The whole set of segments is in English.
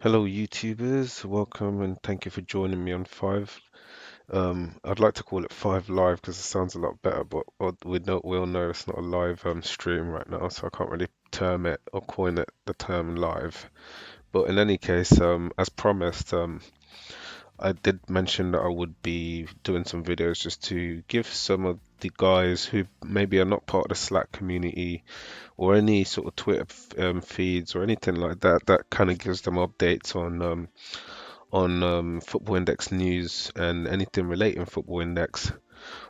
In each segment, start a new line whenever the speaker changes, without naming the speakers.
Hello, YouTubers. Welcome and thank you for joining me on Five. I'd like to call it Five Live because it sounds a lot better, but we all know it's not a live stream right now, so I can't really term it or coin it the term live. But in any case, as promised, I did mention that I would be doing some videos just to give some of the guys who maybe are not part of the Slack community or any sort of Twitter feeds or anything like that that kind of gives them updates on Football Index news and anything relating Football Index.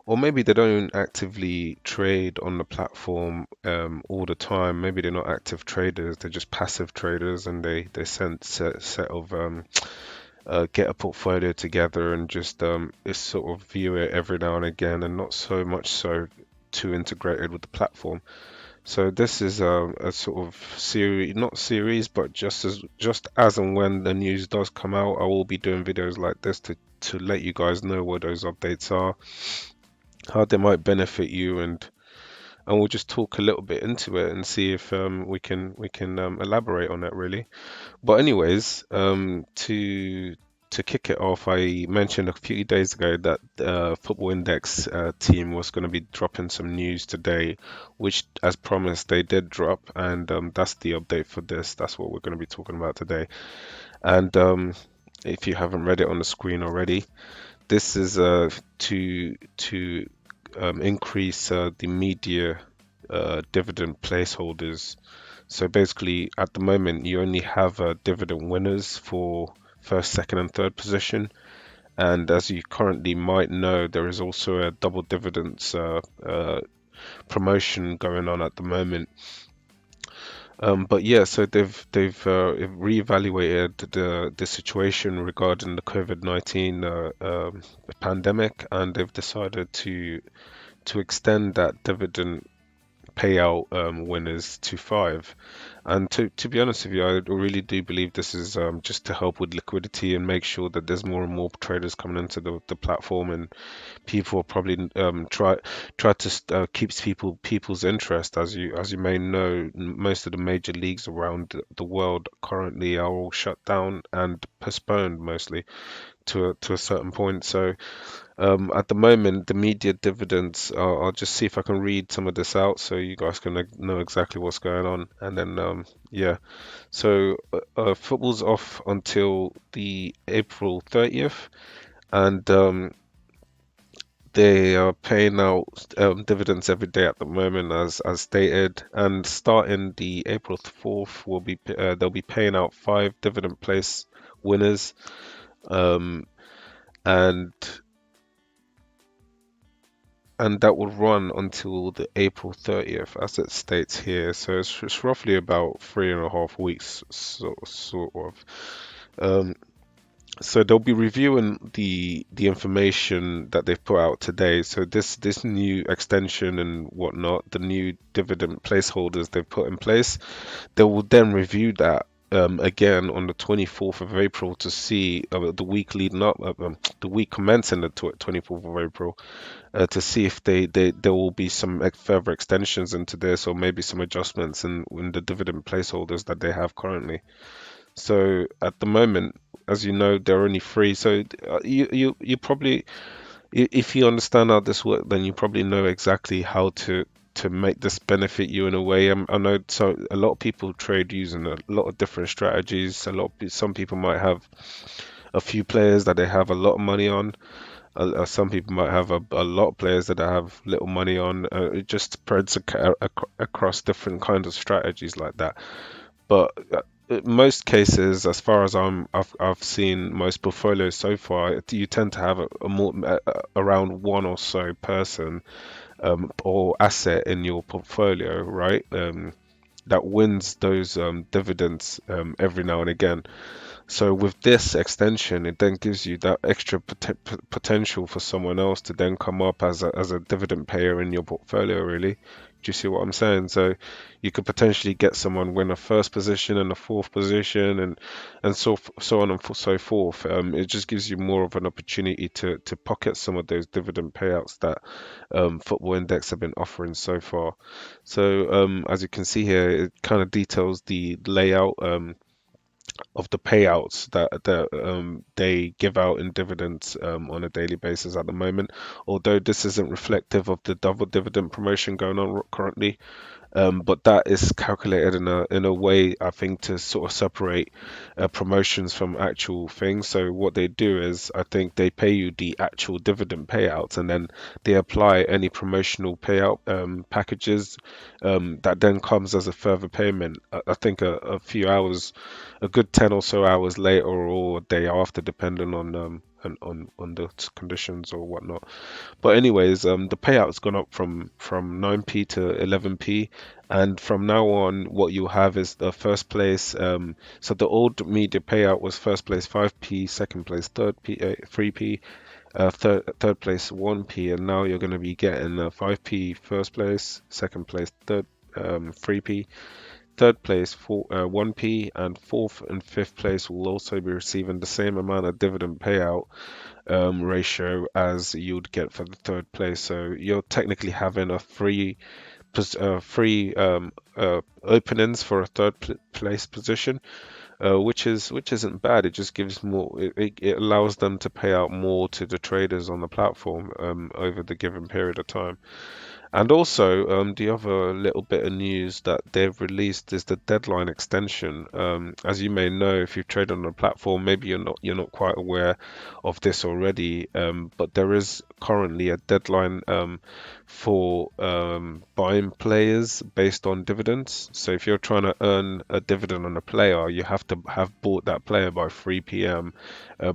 Or maybe they don't actively trade on the platform all the time. Maybe they're not active traders, they're just passive traders and they send set of get a portfolio together and just sort of view it every now and again and not so much so too integrated with the platform. So this is a sort of series, not series, but just as and when the news does come out, I will be doing videos like this to let you guys know what those updates are, how they might benefit you, and we'll just talk a little bit into it and see if we can elaborate on it really. But anyways, to kick it off, I mentioned a few days ago that Football Index team was going to be dropping some news today, which, as promised, they did drop, and that's the update for this. That's what we're going to be talking about today. And if you haven't read it on the screen already, this is to increase the media dividend placeholders. So basically, at the moment, you only have dividend winners for first, second, and third position. And as you currently might know, there is also a double dividends promotion going on at the moment. But yeah, so they've reevaluated the situation regarding the COVID-19 pandemic, and they've decided to extend that dividend payout winners to five. And to be honest with you, I really do believe this is just to help with liquidity and make sure that there's more and more traders coming into the platform, and people will probably try to keeps people's interest. As you may know, most of the major leagues around the world currently are all shut down and postponed mostly to a certain point. So at the moment, the media dividends, I'll just see if I can read some of this out so you guys can know exactly what's going on. And then, yeah, so football's off until the April 30th, and they are paying out dividends every day at the moment, as stated. And starting the April 4th, they'll be paying out five dividend place winners. Um, and and that will run until the April 30th, as it states here. So it's roughly about 3.5 weeks, sort of. Um, so they'll be reviewing the information that they've put out today. So this new extension and whatnot, the new dividend placeholders they've put in place, they will then review that again on the 24th of April to see the week leading up, the week commencing the 24th of April, to see if there will be some further extensions into this or maybe some adjustments in the dividend placeholders that they have currently. So at the moment, as you know, they're only free. So you probably, if you understand how this works, then you probably know exactly how to make this benefit you in a way. I know so a lot of people trade using a lot of different strategies. Some people might have a few players that they have a lot of money on. Some people might have a lot of players that I have little money on. It just spreads across different kinds of strategies like that. But in most cases, as far as I've seen most portfolios so far, you tend to have a more around one or so person or asset in your portfolio, right? That wins those dividends every now and again. So with this extension, it then gives you that extra potential for someone else to then come up as a dividend payer in your portfolio, really. Do you see what I'm saying? So you could potentially get someone win a first position and a fourth position, and so on and so forth. It just gives you more of an opportunity to pocket some of those dividend payouts that Football Index have been offering so far. So as you can see here, it kind of details the layout. of the payouts that they give out in dividends on a daily basis at the moment. Although this isn't reflective of the double dividend promotion going on currently, but that is calculated in a way, I think, to sort of separate promotions from actual things. So what they do is, I think they pay you the actual dividend payouts, and then they apply any promotional payout packages that then comes as a further payment. I think a few hours, a good 10 or so hours later or a day after, depending on on the conditions or whatnot. But anyways, the payout's gone up from 9p to 11p, and from now on, what you have is the first place. So the old media payout was first place 5p, second place 3p, third place 1p, and now you're going to be getting 5p first place, second place 3p, third place 1p, and fourth and fifth place will also be receiving the same amount of dividend payout ratio as you'd get for the third place. So you're technically having a free openings for a place position, which isn't bad. It just gives more. It allows them to pay out more to the traders on the platform over the given period of time. And also, the other little bit of news that they've released is the deadline extension. As you may know, if you've traded on a platform, maybe you're not quite aware of this already, but there is currently a deadline for buying players based on dividends. So if you're trying to earn a dividend on a player, you have to have bought that player by 3 p.m.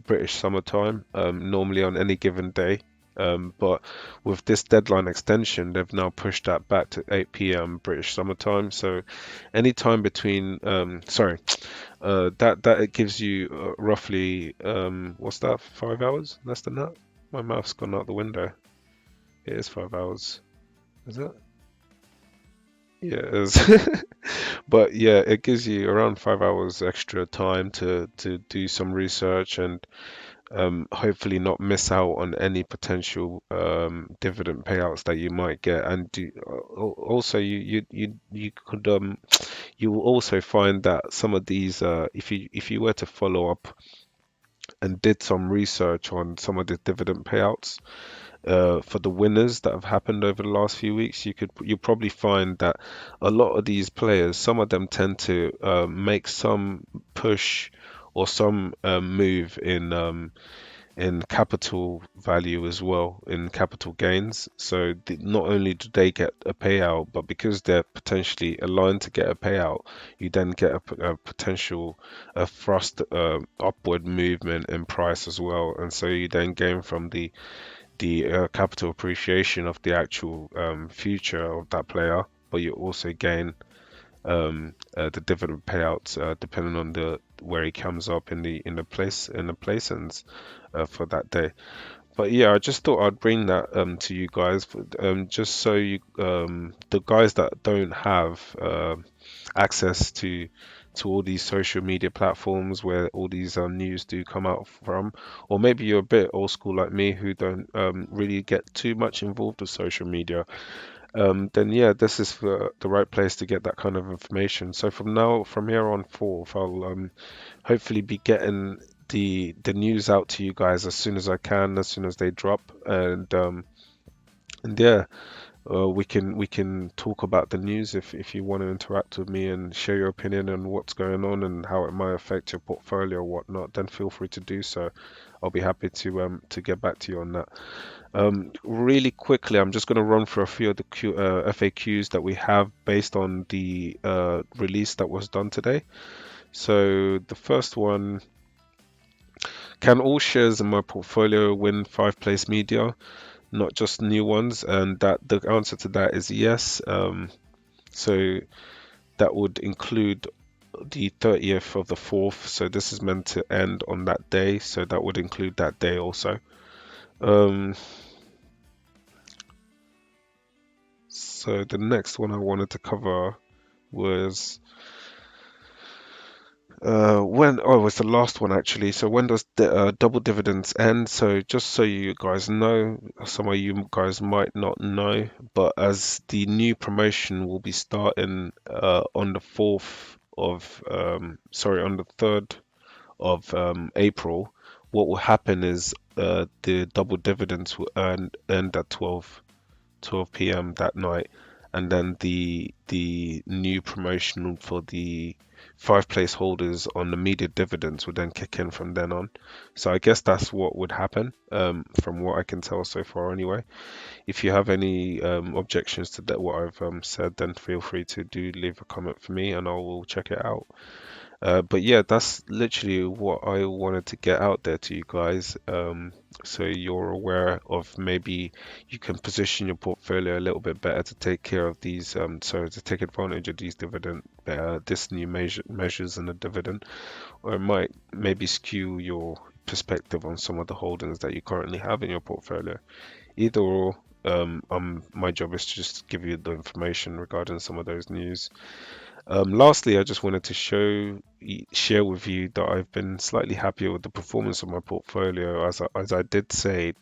British summer time, normally on any given day. But with this deadline extension, they've now pushed that back to 8 p.m. British summer time. So any time between, sorry, that it gives you roughly, what's that, 5 hours? Less than that? My mouth's gone out the window. It is 5 hours. Is it? Yeah, it is. But yeah, it gives you around 5 hours extra time to do some research and hopefully not miss out on any potential dividend payouts that you might get. And also, you could you will also find that some of these, if you were to follow up and did some research on some of the dividend payouts for the winners that have happened over the last few weeks, you probably find that a lot of these players, some of them tend to make some push or some move in capital value as well, in capital gains. So not only do they get a payout, but because they're potentially aligned to get a payout, you then get a potential a thrust upward movement in price as well. And so you then gain from the capital appreciation of the actual future of that player, but you also gain the dividend payouts depending on the where he comes up in the placings for that day. But yeah, I just thought I'd bring that to you guys, just so you the guys that don't have access to all these social media platforms where all these news do come out from, or maybe you're a bit old school like me who don't really get too much involved with social media, then yeah, this is the right place to get that kind of information. So from here on forth, I'll hopefully be getting the news out to you guys as soon as I can, as soon as they drop, and yeah, we can talk about the news if you want to interact with me and share your opinion on what's going on and how it might affect your portfolio or whatnot. Then feel free to do so. I'll be happy to get back to you on that. Really quickly, I'm just going to run through a few of the FAQs that we have based on the release that was done today. So the first one: can all shares in my portfolio win five place media, not just new ones? And that the answer to that is yes. So that would include the 30th of the 4th. So this is meant to end on that day. So that would include that day also. Um, so the next one I wanted to cover was it was the last one actually. So when does the double dividends end? So just so you guys know, some of you guys might not know, but as the new promotion will be starting on the 4th on the 3rd of April, what will happen is the double dividends will end at 12 p.m. that night, and then the new promotion for the five place holders on the immediate dividends would then kick in from then on. So I guess that's what would happen, from what I can tell so far anyway. If you have any objections to that, what I've said, then feel free to do leave a comment for me and I will check it out. But yeah, that's literally what I wanted to get out there to you guys. So you're aware of, maybe you can position your portfolio a little bit better to take care of these, so to take advantage of these this new measures in the dividend, or it might maybe skew your perspective on some of the holdings that you currently have in your portfolio. Either or, my job is to just give you the information regarding some of those news. Lastly, I just wanted to share with you that I've been slightly happier with the performance of my portfolio. As I did say,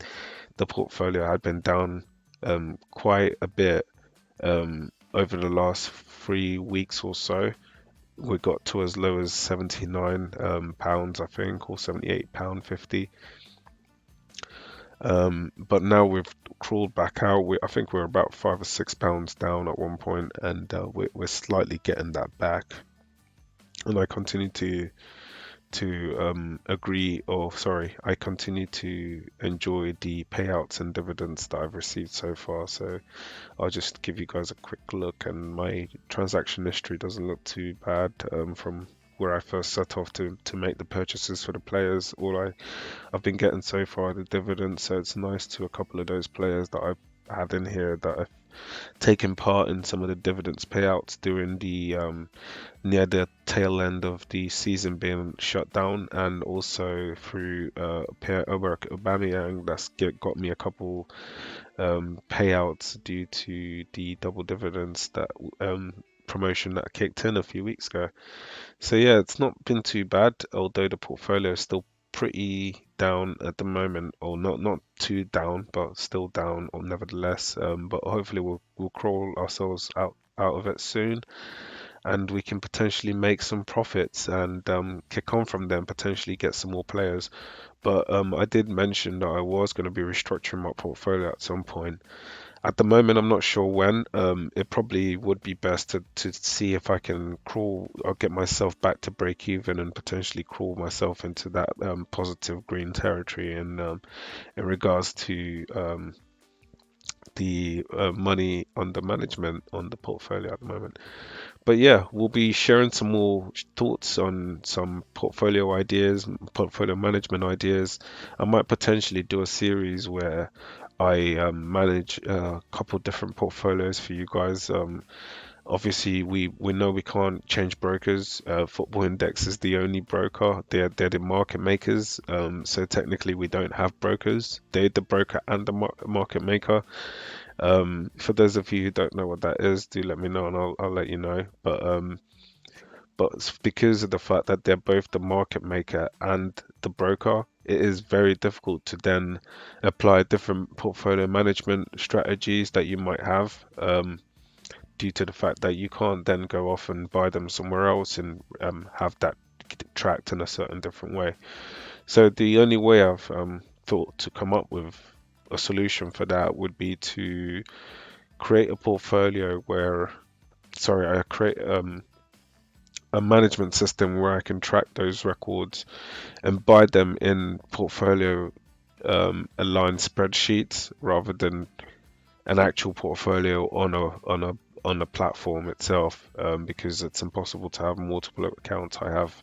the portfolio had been down quite a bit over the last 3 weeks or so. We got to as low as 79 pounds, I think, or 78 pound 50. But now we've crawled back out. I think we're about £5 or £6 down at one point, and we're slightly getting that back. And I continue to agree, or sorry, I continue to enjoy the payouts and dividends that I've received so far. So I'll just give you guys a quick look, and my transaction history doesn't look too bad, from where I first set off to make the purchases for the players. I've been getting so far the dividends, so it's nice to a couple of those players that I've had in here that have taken part in some of the dividends payouts during the near the tail end of the season being shut down, and also through Pierre-Emerick Aubameyang. Got me a couple payouts due to the double dividends that promotion that kicked in a few weeks ago. So yeah, it's not been too bad, although the portfolio is still pretty down at the moment, or not too down, but still down, or nevertheless. But hopefully we'll crawl ourselves out of it soon, and we can potentially make some profits and kick on from there and potentially get some more players. But I did mention that I was going to be restructuring my portfolio at some point. At the moment, I'm not sure when. It probably would be best to see if I can crawl or get myself back to break even and potentially crawl myself into that positive green territory in regards to the money under management on the portfolio at the moment. But yeah, we'll be sharing some more thoughts on some portfolio ideas, portfolio management ideas. I might potentially do a series where I manage a couple different portfolios for you guys. Obviously, we know we can't change brokers. Football Index is the only broker. They're the market makers. So technically, we don't have brokers. They're the broker and the market maker. For those of you who don't know what that is, do let me know and I'll let you know. But it's because of the fact that they're both the market maker and the broker, it is very difficult to then apply different portfolio management strategies that you might have, due to the fact that you can't then go off and buy them somewhere else and have that tracked in a certain different way. So the only way I've thought to come up with a solution for that would be to create a portfolio where, sorry, I create a management system where I can track those records and buy them in portfolio aligned spreadsheets rather than an actual portfolio on a platform itself, because it's impossible to have multiple accounts. I have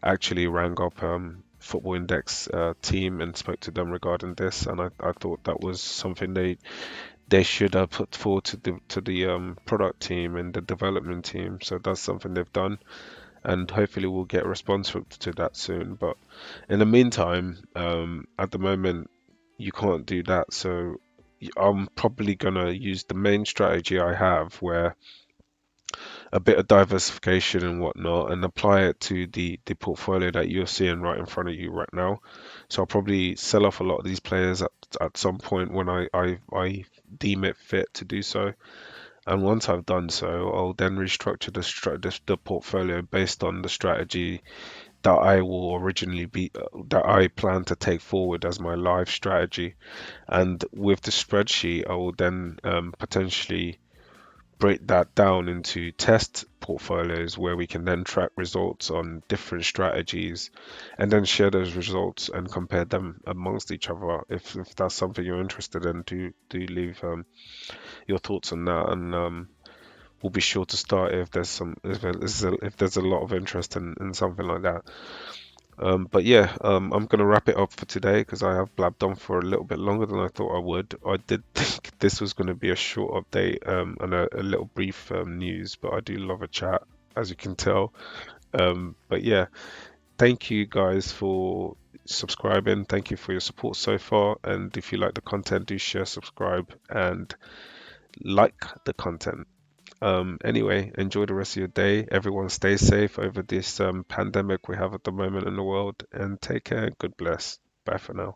actually rang up Football Index team and spoke to them regarding this, and I thought that was something they should have put forward to the product team and the development team. So that's something they've done, and hopefully we'll get a response to that soon. But in the meantime, at the moment, you can't do that. So I'm probably gonna use the main strategy I have, where a bit of diversification and whatnot, and apply it to the portfolio that you're seeing right in front of you right now. So I'll probably sell off a lot of these players at some point when I deem it fit to do so, And once I've done so, I'll then restructure the portfolio based on the strategy that I will originally be that I plan to take forward as my live strategy. And with the spreadsheet, I will then potentially break that down into test portfolios where we can then track results on different strategies and then share those results and compare them amongst each other. If that's something you're interested in, do leave your thoughts on that, and we'll be sure to start if there's if there's a lot of interest in something like that. But yeah, I'm gonna wrap it up for today because I have blabbed on for a little bit longer than I thought I would. I did think this was going to be a short update and a little brief news, but I do love a chat, as you can tell. But yeah, thank you guys for subscribing. Thank you for your support so far. And if you like the content, do share, subscribe, and like the content. Anyway, enjoy the rest of your day. Everyone stay safe over this pandemic we have at the moment in the world, and take care. God bless. Bye for now.